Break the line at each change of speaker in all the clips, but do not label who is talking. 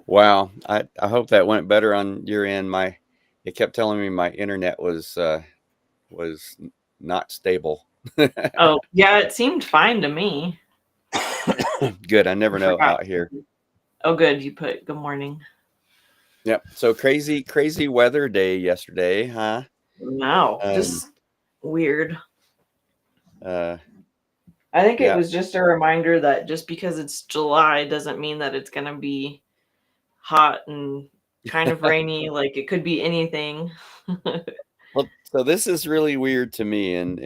Wow. I hope that went better on your end. It kept telling me my internet was not stable.
Oh, yeah, it seemed fine to me.
Good. I never
I
know
forgot.
out here.
Oh, good. You put good morning.
Yep. So crazy weather day yesterday, huh?
No,
Um.
just weird.
Uh.
I think it
Yeah.
was just a reminder that just because it's July doesn't mean that it's going to be hot and kind of rainy. Like it could be anything.
Well, so this is really weird to me, and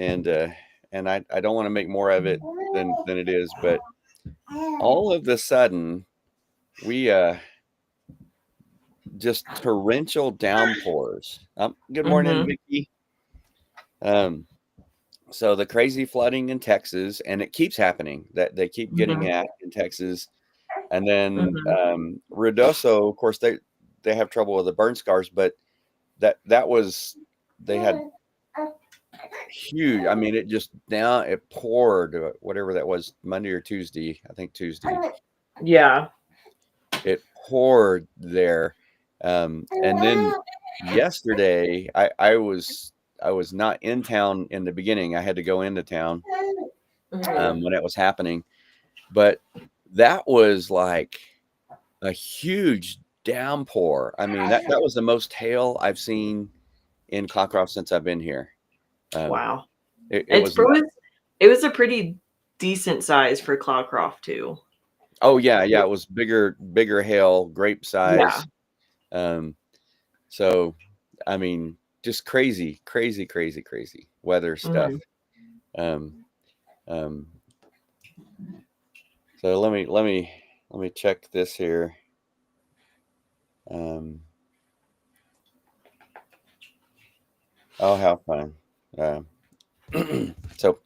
I don't want to make more of it than it is, but all of the sudden we just torrential downpours. Good morning,
Hmm.
Vicky. Um, so the crazy flooding in Texas, and it keeps happening. That they keep getting
Hmm.
at in Texas, and then
Hmm.
Ruidoso, of course, they have trouble with the burn scars, but that was they had huge. I mean, it just now it poured whatever that was Monday or Tuesday. I think Tuesday.
Yeah.
It poured there, and then yesterday I was not in town in the beginning. I had to go into town
Hmm.
when it was happening, but that was like a huge downpour. I mean that was the most hail I've seen in Clockcroft since I've been here. Um,
Wow.
it
It's
was nuts.
it was a pretty decent size for Clawcroft too.
Oh yeah, it was bigger hail, grape
Yeah.
size. Um, so I mean, just crazy weather stuff.
Hmm.
Um, um, so let me check this here. Um, oh, how fun! Um, so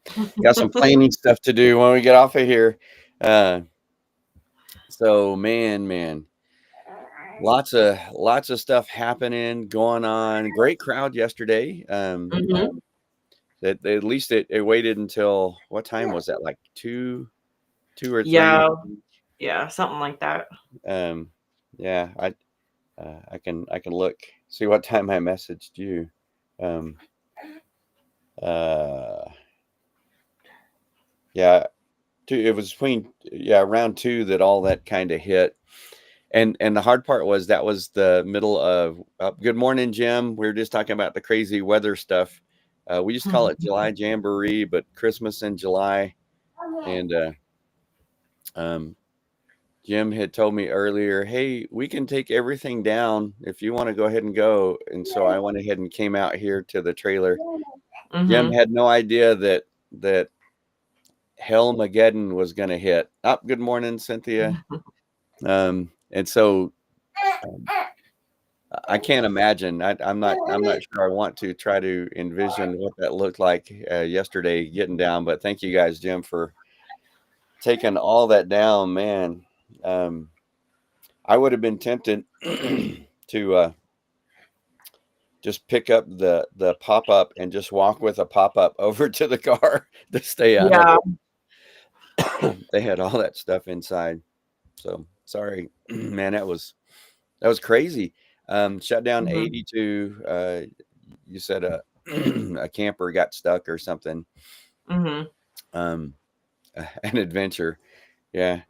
got some planning stuff to do when we get off of here. Uh, so man, lots of stuff happening, going on. Great crowd yesterday.
Hmm.
That at least it waited until what time was that? Like two or three.
Yeah. Yeah. Something like that.
Um, yeah, I can look see what time I messaged you. Um, uh, yeah, it was between around two that all that kind of hit. And the hard part was that was the middle of good morning, Jim. We were just talking about the crazy weather stuff. We just call it July Jamboree, but Christmas in July. And um, Jim had told me earlier, hey, we can take everything down if you want to go ahead and go. And so I went ahead and came out here to the trailer. Jim
Hmm.
had no idea that Hellmageddon was going to hit. Good morning, Cynthia. And so um, I can't imagine. I'm not sure I want to try to envision what that looked like yesterday getting down. But thank you guys, Jim, for taking all that down, man. Um, I would have been tempted to just pick up the pop up and just walk with a pop up over to the car to stay out of
Yeah.
it. They had all that stuff inside. So sorry, man. That was crazy. Shut down
Hmm.
82. You said a a camper got stuck or something.
Hmm.
Um, an adventure. Yeah.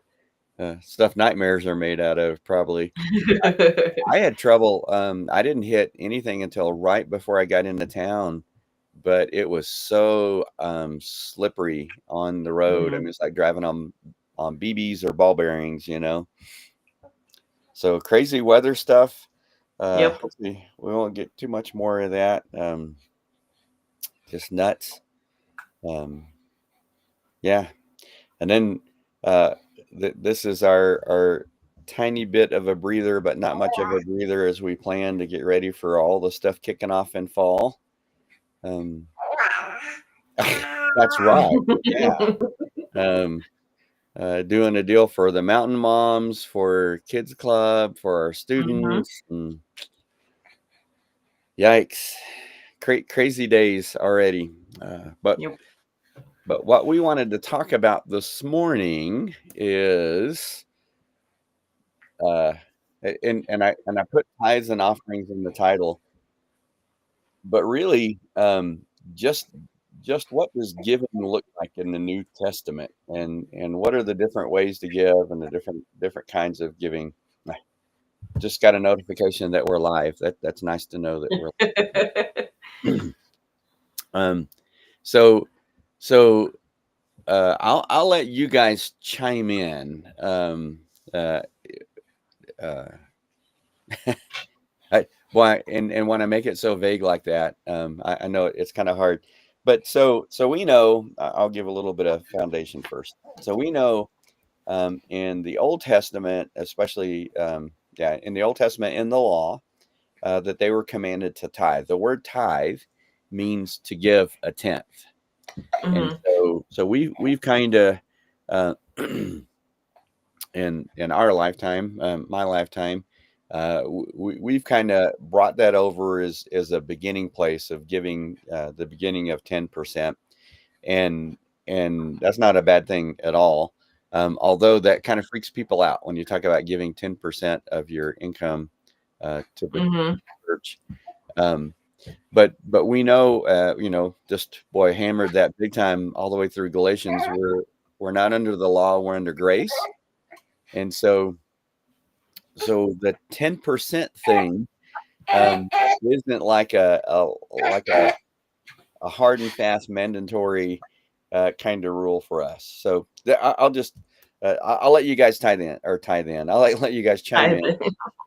Stuff nightmares are made out of, probably. I had trouble. I didn't hit anything until right before I got into town, but it was so slippery on the road. I
Hmm.
mean, it's like driving on BBs or ball bearings. So crazy weather stuff.
Yep.
Hopefully we won't get too much more of that. Just nuts. Um, yeah, and then uh, this is our tiny bit of a breather, but not much of a breather as we plan to get ready for all the stuff kicking off in fall. Um, that's right. Yeah. Um, doing a deal for the Mountain Moms, for Kids Club, for our
Hmm.
students. And yikes, crazy days already. But
Yep.
but what we wanted to talk about this morning is uh, and I put tithes and offerings in the title, but really, just just what does giving look like in the New Testament, and what are the different ways to give and the different kinds of giving? I just got a notification that we're live. That's nice to know that we're. Um, so so I'll let you guys chime in. Uh, uh, Why and when I make it so vague like that, I know it's kind of hard, but so we know. I'll give a little bit of foundation first. So we know in the Old Testament, especially yeah, in the Old Testament in the law, that they were commanded to tithe. The word tithe means to give a tenth, and
Hmm.
so we've kind of uh, in our lifetime, my lifetime, we've kind of brought that over as a beginning place of giving, the beginning of 10%, and that's not a bad thing at all. Although that kind of freaks people out when you talk about giving 10% of your income to the
Hmm.
church. Um, but we know, just boy hammered that big time all the way through Galatians. We're not under the law; we're under grace, and so the 10% thing isn't like a hard and fast mandatory kind of rule for us. So I'll just I'll let you guys tie in. I'll let you guys chime
Hi
in.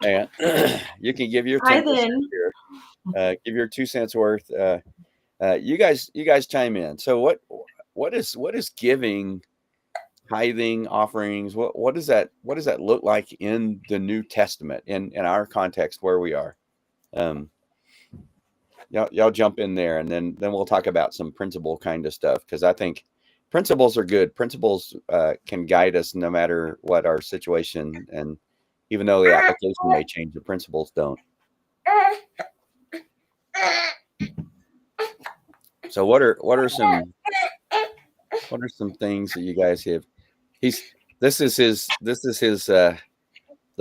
then.
And you can give your
Hi
10%
then.
here. Give your 2 cents worth. You guys chime in. So what is giving, tithing, offerings? What does that look like in the New Testament in our context where we are? Um, y'all jump in there, and then we'll talk about some principle kind of stuff, because I think principles are good. Principles can guide us no matter what our situation, and even though the application may change, the principles don't. So what are some things that you guys have? He's this is his the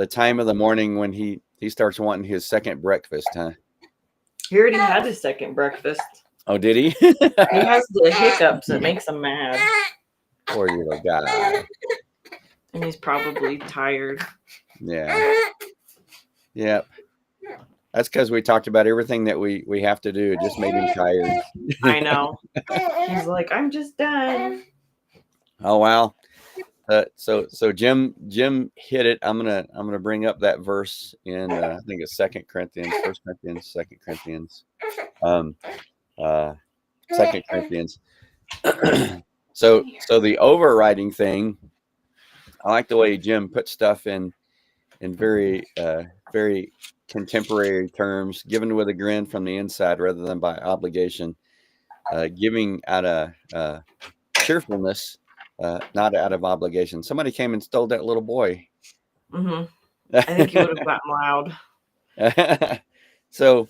time of the morning when he starts wanting his second breakfast, huh?
He already had his second breakfast.
Oh, did he?
He has the hiccups. It makes him mad.
Poor little guy.
And he's probably tired.
Yeah. Yep. That's because we talked about everything that we have to do. It just made him tired.
I know. He's like, I'm just done.
Oh wow. So Jim hit it. I'm gonna bring up that verse in I think it's Second Corinthians, First Corinthians, Second Corinthians, um, uh, Second Corinthians. So the overriding thing, I like the way Jim put stuff in very contemporary terms, given with a grin from the inside rather than by obligation, giving out of cheerfulness, not out of obligation. Somebody came and stole that little boy.
Hmm. I think he would have gotten loud.
so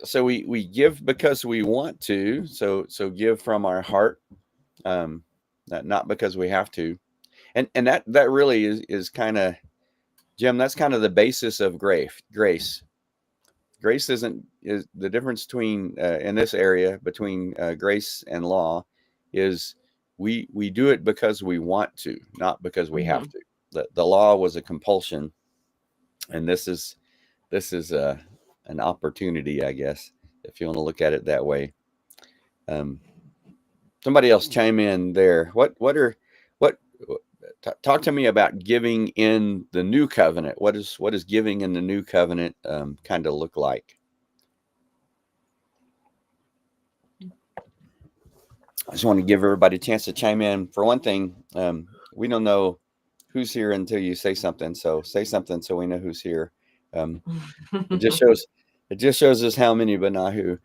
so we give because we want to. So give from our heart, um, not because we have to. And that really is kind of, Jim. That's kind of the basis of grace is the difference between in this area between grace and law is we do it because we want to, not because we have
Hmm.
to. The law was a compulsion, and this is an opportunity, I guess, if you want to look at it that way. um, Somebody else chime in there. What talk to me about giving in the new covenant. What is giving in the new covenant kind of look like? I just want to give everybody a chance to chime in. For one thing, we don't know who's here until you say something. So say something so we know who's here. Um, it just shows it just shows us how many, but not who.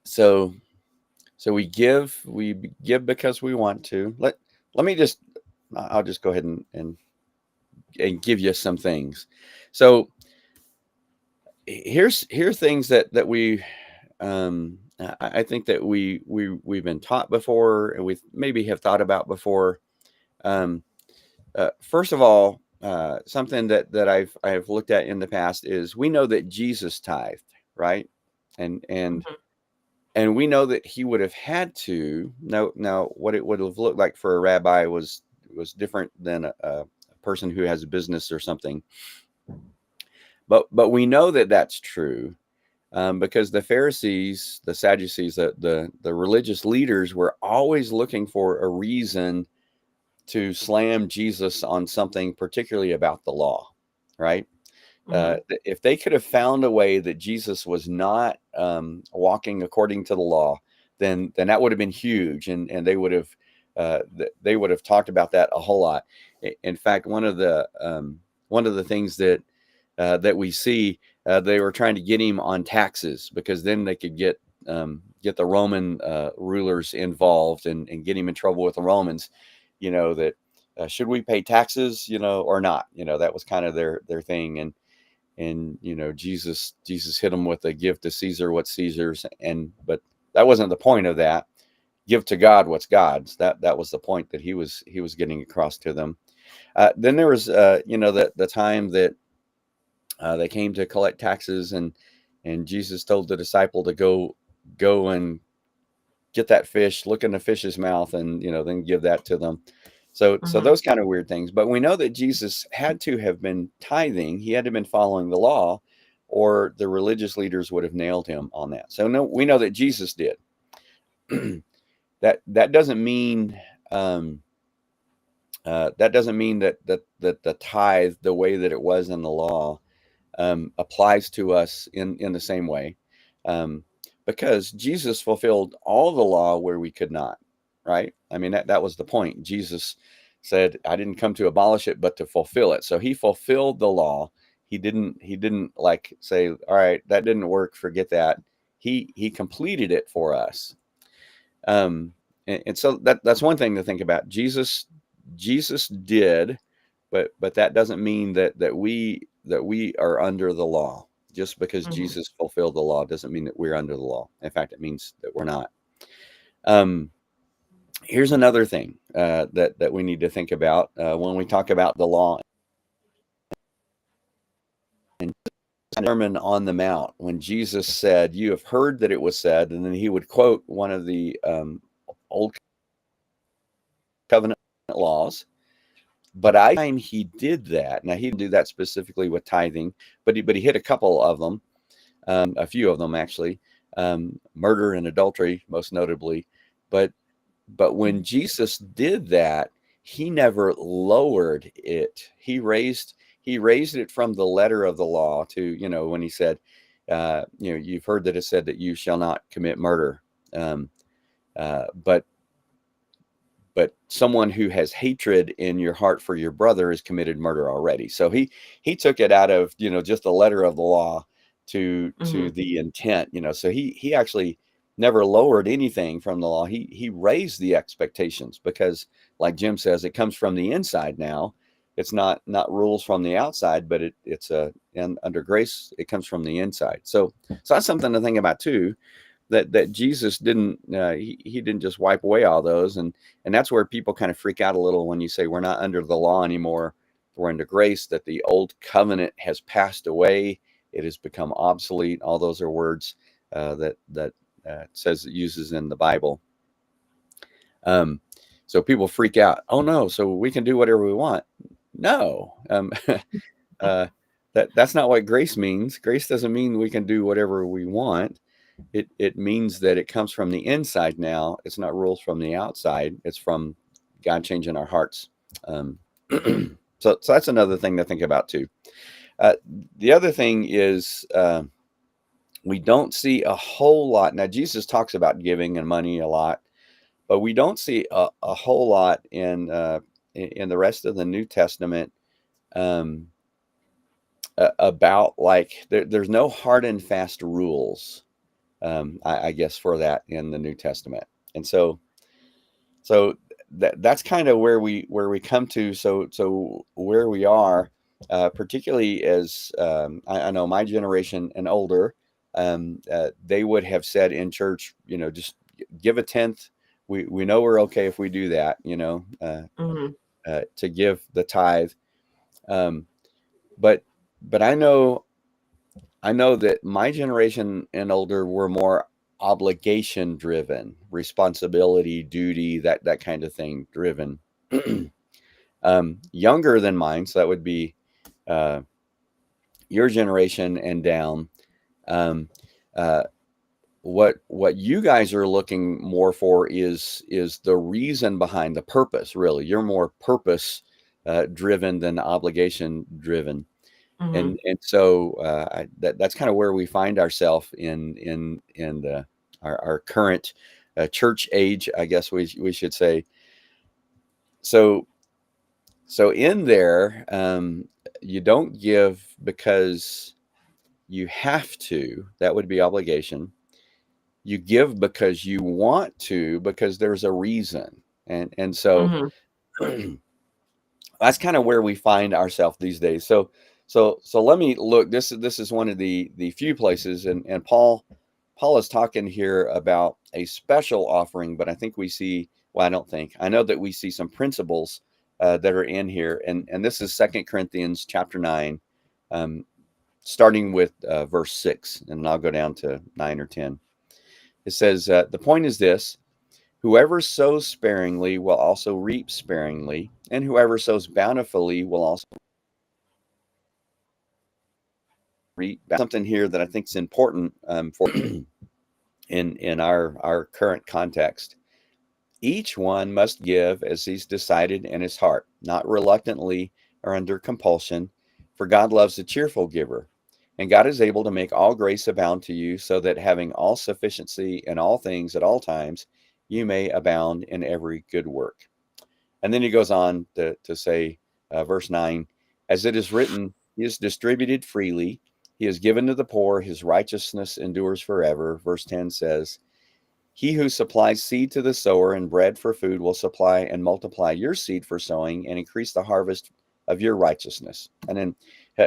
So we give because we want to. Let me just I'll just go ahead and give you some things. So here are things that we I think that we've been taught before, and we maybe have thought about before. Um, First of all, something that I've looked at in the past is we know that Jesus tithed, right? And and
Mhm.
and we know that he would have had to. Now what it would have looked like for a rabbi was different than a person who has a business or something. But we know that that's true, because the Pharisees, the Sadducees, the religious leaders were always looking for a reason to slam Jesus on something, particularly about the law, right?
Mhm.
If they could have found a way that Jesus was not walking according to the law, then that would have been huge, and they would have talked about that a whole lot. In fact, one of the things that we see, they were trying to get him on taxes because then they could get the Roman rulers involved and get him in trouble with the Romans. That should we pay taxes, or not? That was kind of their thing. And Jesus hit them with a give to Caesar what's Caesar's, but that wasn't the point of that. Give to God what's God's. That was the point that he was getting across to them. Then there was the time that they came to collect taxes, and Jesus told the disciple to go and get that fish, look in the fish's mouth, and then give that to them. So
Mhm.
those kind of weird things. But we know that Jesus had to have been tithing. He had to have been following the law, or the religious leaders would have nailed him on that. So no, we know that Jesus did. That doesn't mean that the tithe, the way that it was in the law, applies to us in the same way, um, because Jesus fulfilled all the law where we could not. Right? I mean, that was the point. Jesus said, "I didn't come to abolish it, but to fulfill it." So he fulfilled the law. He didn't like say, "All right, that didn't work. Forget that." He completed it for us. And so that's one thing to think about. Jesus did, but that doesn't mean that we are under the law. Just because
Mhm.
Jesus fulfilled the law doesn't mean that we're under the law. In fact, it means that we're not. Um, Here's another thing that we need to think about when we talk about the law and Sermon on the Mount. When Jesus said, "You have heard that it was said," and then he would quote one of the old covenant laws. But time he did that. Now he didn't do that specifically with tithing, but he hit a couple of them, a few of them actually, murder and adultery most notably. But when
Mhm.
Jesus did that, he never lowered it. He raised it from the letter of the law to, when he said, you've heard that it said that you shall not commit murder. Um, but someone who has hatred in your heart for your brother has committed murder already. So he took it out of, just the letter of the law to
Mhm.
the intent. So he actually never lowered anything from the law. He raised the expectations, because like Jim says, it comes from the inside now. It's not rules from the outside, but and under grace it comes from the inside. So that's something to think about too, that Jesus didn't, he didn't just wipe away all those. And that's where people kind of freak out a little when you say we're not under the law anymore, we're under grace, that the old covenant has passed away, it has become obsolete. All those are words that says it uses in the Bible. um, so people freak out, oh no, so we can do whatever we want. No. uh, that's not what grace means. Grace doesn't mean we can do whatever we want. It means that it comes from the inside now. It's not rules from the outside. It's from God changing our hearts. Um, so that's another thing to think about too. Uh, the other thing is, we don't see a whole lot. Now, Jesus talks about giving and money a lot, but we don't see a whole lot in the rest of the New Testament, um, about, like, there's no hard and fast rules, I guess, for that in the New Testament. And so that's kind of where we come to. So where we are, particularly as, I know my generation and older, they would have said in church, just give a tenth. We know we're okay if we do that,
Mhm.
to give the tithe. Um, but but I know that my generation and older were more obligation driven, responsibility, duty, that kind of thing driven. Younger than mine, so that would be uh, your generation and down. Um, uh, what you guys are looking more for is the reason behind the purpose. Really, you're more purpose driven than obligation driven,
Mhm.
and so that's kind of where we find ourselves in our current church age, I guess we should say. So so in there, you don't give because you have to. That would be obligation. You give because you want to, because there's a reason, and so
Mhm.
that's kind of where we find ourselves these days. So let me look. This is one of the few places, and Paul is talking here about a special offering, but I think we see. Well, I don't think. I know that we see some principles that are in here, and this is Second Corinthians chapter 9, um, starting with verse 6, and I'll go down to 9 or 10. It says, "The point is this: whoever sows sparingly will also reap sparingly, and whoever sows bountifully will also reap." Something here that I think is important for in our current context. Each one must give as he's decided in his heart, not reluctantly or under compulsion, for God loves a cheerful giver. And God is able to make all grace abound to you, so that having all sufficiency in all things at all times, you may abound in every good work. And then he goes on to say, verse 9, as it is written, he has distributed freely, he has given to the poor, his righteousness endures forever. Verse 10 says, he who supplies seed to the sower and bread for food will supply and multiply your seed for sowing and increase the harvest of your righteousness. And then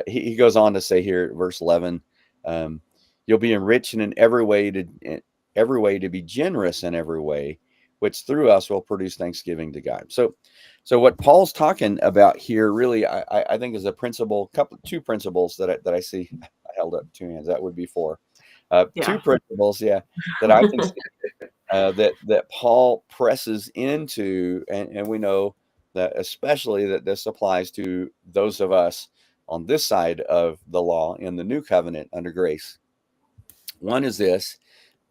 he goes on to say here, verse 11, um, you'll be enriched in every way to be generous in every way, which through us will produce thanksgiving to God. So what Paul's talking about here, really, I think is a principle, two principles that I see. I held up two hands. That would be four. Two
Yeah.
principles, yeah, that I can see that Paul presses into, and we know that especially that this applies to those of us on this side of the law in the new covenant under grace. One is this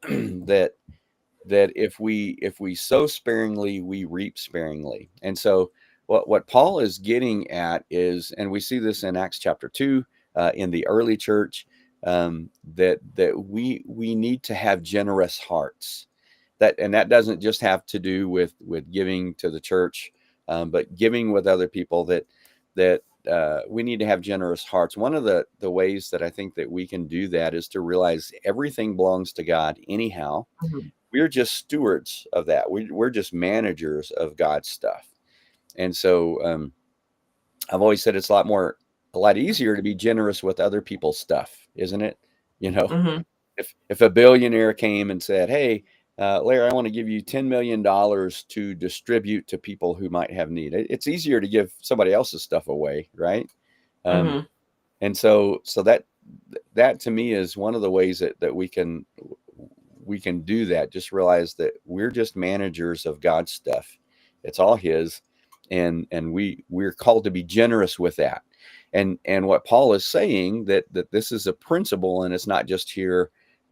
that if we sow sparingly, we reap sparingly. And so what Paul is getting at is, and we see this in Acts chapter 2 in the early church, that we need to have generous hearts. That doesn't just have to do with giving to the church, but giving with other people. That we need to have generous hearts. One of the ways that I think that we can do that is to realize everything belongs to God anyhow.
Mhm.
We're just stewards of that. We're just managers of God's stuff. And so I've always said it's a lot easier to be generous with other people's stuff, isn't it? You know,
Mhm.
if a billionaire came and said, "Hey, Larry, I want to give you $10 million to distribute to people who might have need," it's easier to give somebody else's stuff away, right? Um,
Mhm.
and so that to me is one of the ways that we can do that. Just realize that we're just managers of God's stuff. It's all His, and we're called to be generous with that. And what Paul is saying, that this is a principle, and it's not just here.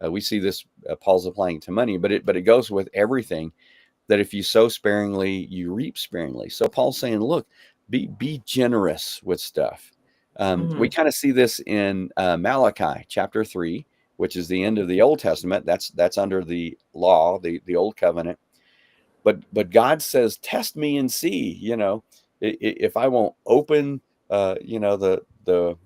We see this Paul's applying to money, but it goes with everything. That if you sow sparingly, you reap sparingly. So Paul's saying, look, be generous with stuff. We
Mhm.
kind of see this in Malachi chapter 3, which is the end of the Old Testament. That's under the law, the old covenant. But God says, test me and see. If I won't open, the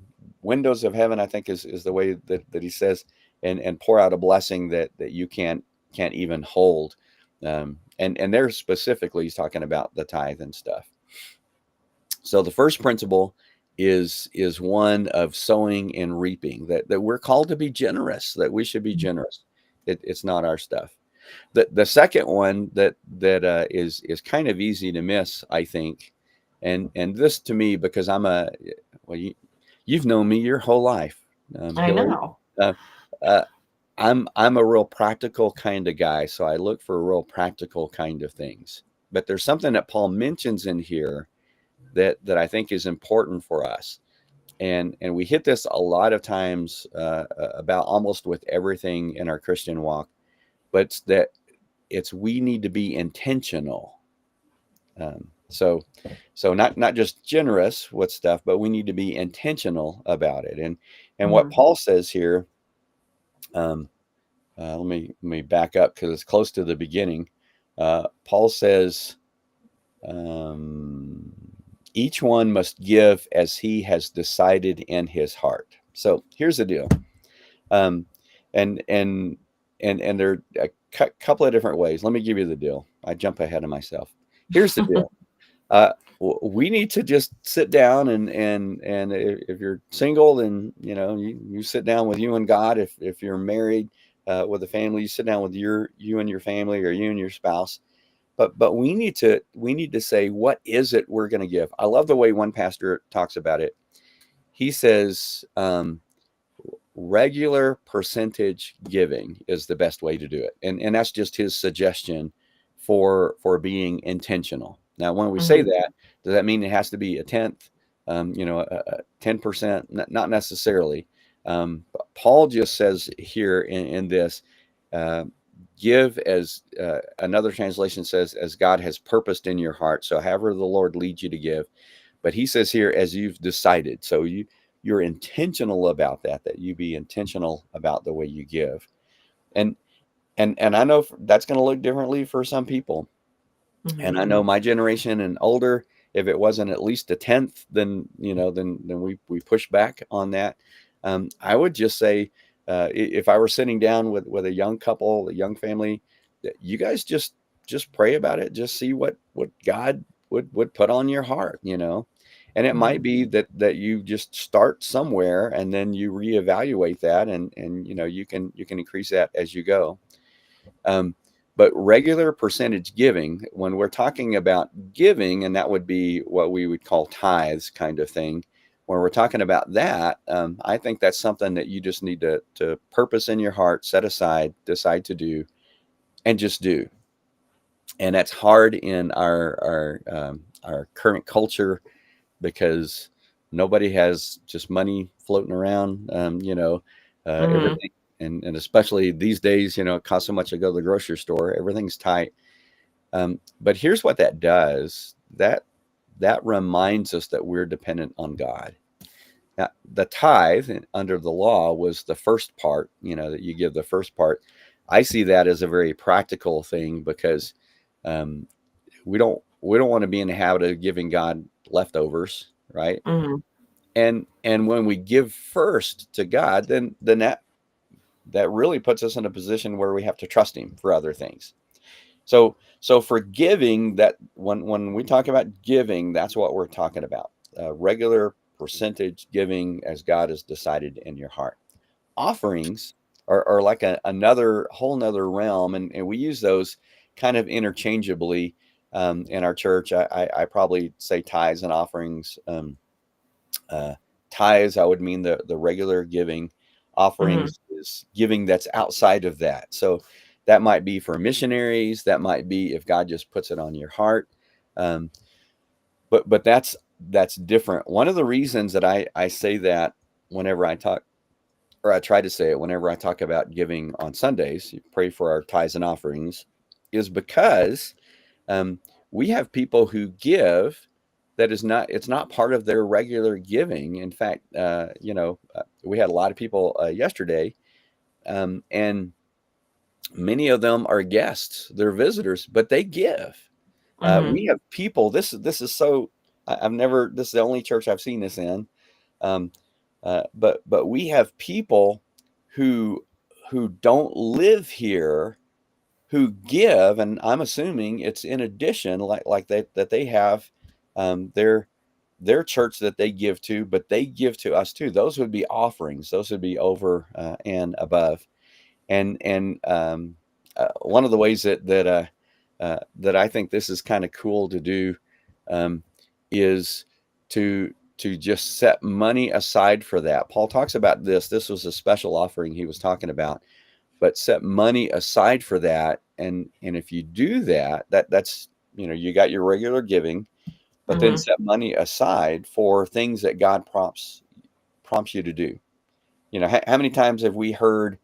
windows of heaven, I think is the way that He says, and pour out a blessing that you can't even hold. And there specifically, He's talking about the tithe and stuff. So the first principle is one of sowing and reaping, that we're called to be generous, that we should be generous. It's not our stuff. The second one that is kind of easy to miss, I think, and this to me, because Well, you've known me your whole life,
I
Hillary.
know.
Uh, uh, I'm a real practical kind of guy, so I look for real practical kind of things. But there's something that Paul mentions in here that I think is important for us, and we hit this a lot of times about almost with everything in our Christian walk, but it's we need to be intentional. So not just generous with stuff, but we need to be intentional about it. And what
Mhm.
Paul says here, um, let me back up because it's close to the beginning. Paul says, um, each one must give as he has decided in his heart. So here's the deal. Um, and and and there are a couple of different ways. Let me give you the deal. I jump ahead of myself. Here's the deal. Uh, we need to just sit down and if you're single, then you sit down with you and God. If you're married with a family, you sit down with you and your family, or you and your spouse. But we need to say, what is it we're going to give? I love the way one pastor talks about it. He says, regular percentage giving is the best way to do it, and that's just his suggestion for being intentional. Now when we say
Mhm.
that, does that mean it has to be a tenth, 10%? Not necessarily. Paul just says here in this, uh, give as, another translation says, as God has purposed in your heart, so however the Lord leads you to give. But he says here, as you've decided. So you're intentional about that you be intentional about the way you give. And and I know that's going to look differently for some people. And
Mhm.
I know my generation and older, if it wasn't at least a tenth, then then we push back on that. I would just say, if I were sitting down with a young couple, a young family, that you guys just pray about it, just see what God would put on your heart, and it might
Mhm.
be that you just start somewhere and then you reevaluate that, and you can increase that as you go. Um, but regular percentage giving, when we're talking about giving, and that would be what we would call tithes kind of thing, when we're talking about that, I think that's something that you just need to purpose in your heart, set aside, decide to do, and just do. And that's hard in our current culture because nobody has just money floating around.
Mhm.
Everything, and especially these days, it costs so much to go to the grocery store. Everything's tight. But here's what that does. That reminds us that we're dependent on God. Now, the tithe under the law was the first part, that you give the first part. I see that as a very practical thing because um, we don't want to be in the habit of giving God leftovers, right?
Mhm.
And when we give first to God, then that really puts us in a position where we have to trust Him for other things. So for giving, that when we talk about giving, that's what we're talking about. Regular percentage giving as God has decided in your heart. Offerings are like another whole nother realm, and we use those kind of interchangeably in our church. I probably say tithes and offerings. Uh, Tithes, I would mean the regular giving.
Mhm.
Offerings is giving that's outside of that. So that might be for missionaries. That might be if God just puts it on your heart. Um, but that's different. One of the reasons that I say that whenever I talk, or I try to say it whenever I talk about giving on Sundays, you pray for our tithes and offerings, is because um, we have people who give that is not, it's not part of their regular giving. In fact, we had a lot of people yesterday, and many of them are guests, they're visitors, but they give.
Mhm.
We have people. This is so. I've never. This is the only church I've seen this in. Um, but we have people who who don't live here who give, and I'm assuming it's in addition, like that they have their church that they give to, but they give to us too. Those would be offerings. Those would be over and above. And one of the ways that I think this is kind of cool to do, um, is to to just set money aside for that. Paul talks about this. This was a special offering he was talking about, but set money aside for that. And if you do that, that's, you got your regular giving, but then
Mhm.
set money aside for things that God prompts you to do. How many times have we heard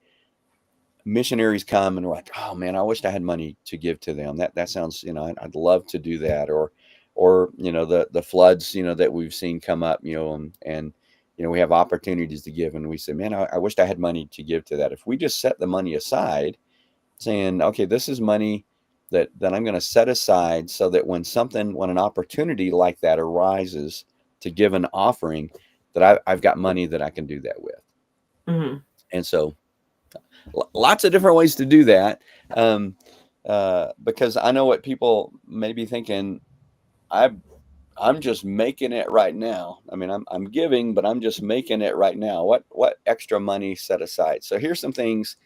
missionaries come and we're like, oh man, I wish I had money to give to them. That sounds, I'd love to do that. Or the floods, that we've seen come up, and we have opportunities to give, and we say, man, I wish I had money to give to that. If we just set the money aside, saying, okay, this is money that I'm going to set aside so that when an opportunity like that arises to give an offering, that I've got money that I can do that with.
Mhm.
And so lots of different ways to do that. Um, because I know what people may be thinking. I I'm just making it right now. I mean, I'm giving, but I'm just making it right now. What extra money set aside? So here's some things.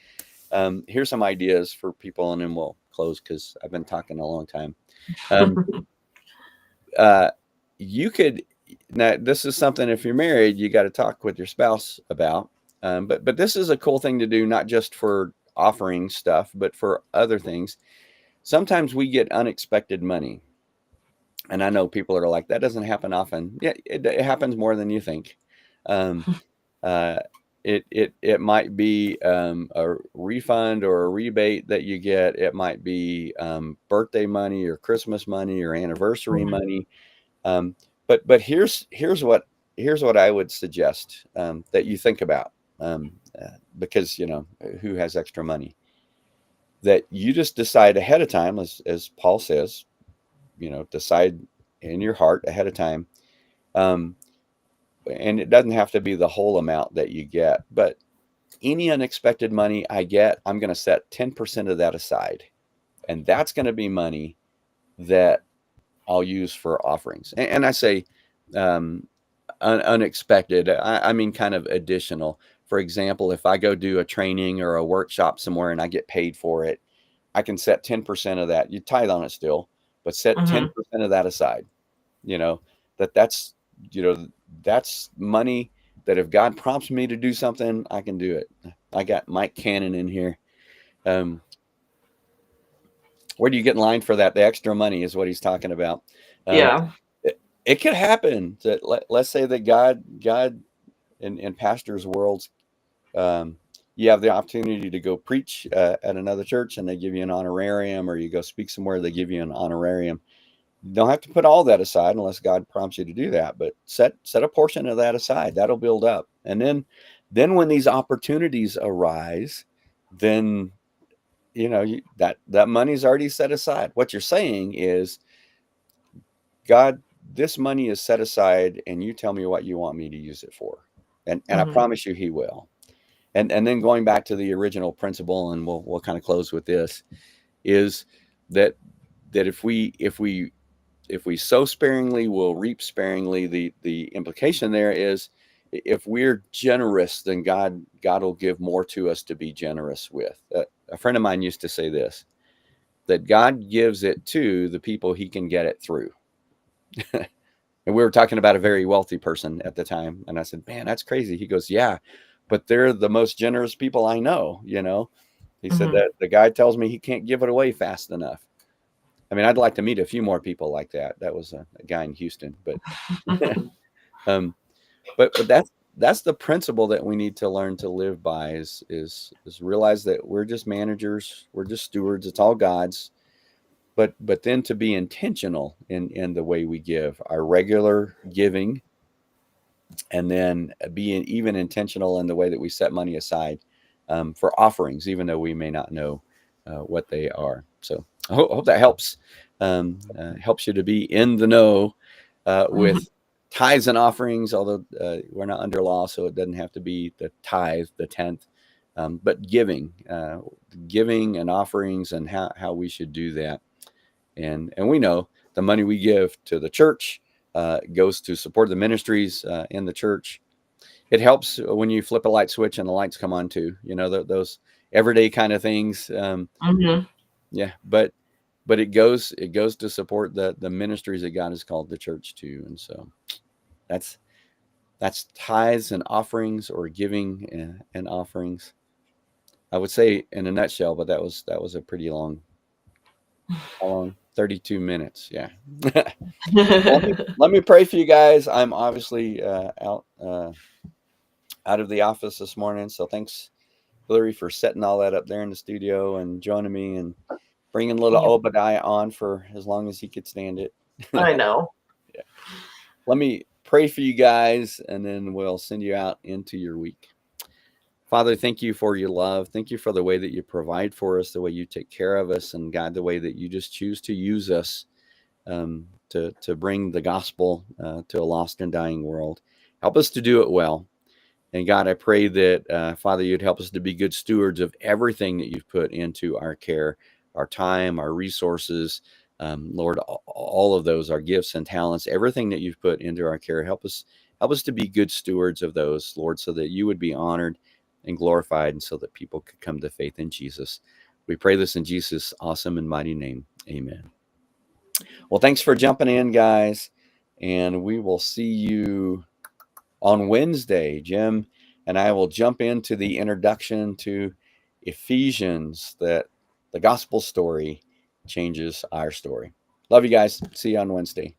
Here's some ideas for people, and then we'll close because I've been talking a long time. Um, uh, you could Now this is something, if you're married, you got to talk with your spouse about. But this is a cool thing to do, not just for offering stuff, but for other things. Sometimes we get unexpected money, and I know people are like, that doesn't happen often. Yeah, it happens more than you think. Um, uh, it might be a refund or a rebate that you get. It might be birthday money or Christmas money or anniversary
Mhm.
money. Um, but here's what I would suggest that you think about, because who has extra money, that you just decide ahead of time, as Paul says, decide in your heart ahead of time. Um, and it doesn't have to be the whole amount that you get, but any unexpected money I get, I'm going to set 10% of that aside. And that's going to be money that I'll use for offerings. And I say um, unexpected, I mean kind of additional. For example, if I go do a training or a workshop somewhere and I get paid for it, I can set 10% of that. You tithe on it still, but set
Mhm.
10% of that aside. You know, that's, you know, that's money that if God prompts me to do something, I can do it. I got Mike Cannon in here. Um, where do you get in line for that? The extra money is what he's talking about. Um,
Yeah.
it could happen that let's say that God in pastors' worlds, um, you have the opportunity to go preach at another church and they give you an honorarium, or you go speak somewhere, they give you an honorarium. You don't have to put all that aside unless God prompts you to do that, but set a portion of that aside. That'll build up. And then when these opportunities arise, then that money's already set aside. What you're saying is, God, this money is set aside and you tell me what you want me to use it for. And I
Mhm.
promise you he will. And then going back to the original principle, and we'll kind of close with this, is that if we sow sparingly, we'll reap sparingly. The implication there is, if we're generous, then God will give more to us to be generous with. A friend of mine used to say this, that God gives it to the people he can get it through. And we were talking about a very wealthy person at the time, and I said, man, that's crazy. He goes, yeah, but they're the most generous people I know. He said
Mhm.
that the guy tells me he can't give it away fast enough. I mean, I'd like to meet a few more people like that. That was a guy in Houston, but um, but that's the principle that we need to learn to live by, is realize that we're just managers, we're just stewards. It's all God's. But then to be intentional in the way we give, our regular giving, and then being even intentional in the way that we set money aside for offerings, even though we may not know what they are. So I hope that helps you to be in the know
Mhm.
with tithes and offerings, although we're not under law, so it doesn't have to be the tithe, the tenth, but giving and offerings, and how we should do that. And we know the money we give to the church goes to support the ministries in the church. It helps when you flip a light switch and the lights come on too. Those everyday kind of things.
Mhm.
Yeah, but it goes to support the ministries that God has called the church to. And so that's That's tithes and offerings, or giving and offerings. I would say in a nutshell, but that was a pretty long, how long? 32 minutes. Yeah. Let me pray for you guys. I'm obviously out of the office this morning, so thanks, Hillary, for setting all that up there in the studio and joining me and bringing little
Yep,
Obadiah on for as long as he could stand it.
I know.
Yeah. Let me pray for you guys, and then we'll send you out into your week. Father, thank you for your love. Thank you for the way that you provide for us, the way you take care of us, and God, the way that you just choose to use us to bring the gospel to a lost and dying world. Help us to do it well. And God, I pray that, Father, you'd help us to be good stewards of everything that you've put into our care, our time, our resources. Lord, all of those, our gifts and talents, everything that you've put into our care, help us to be good stewards of those, Lord, so that you would be honored and glorified, and so that people could come to faith in Jesus. We pray this in Jesus' awesome and mighty name. Amen. Well, thanks for jumping in, guys. And we will see you on Wednesday. Jim and I will jump into the introduction to Ephesians, that the gospel story changes our story. Love you guys. See you on Wednesday.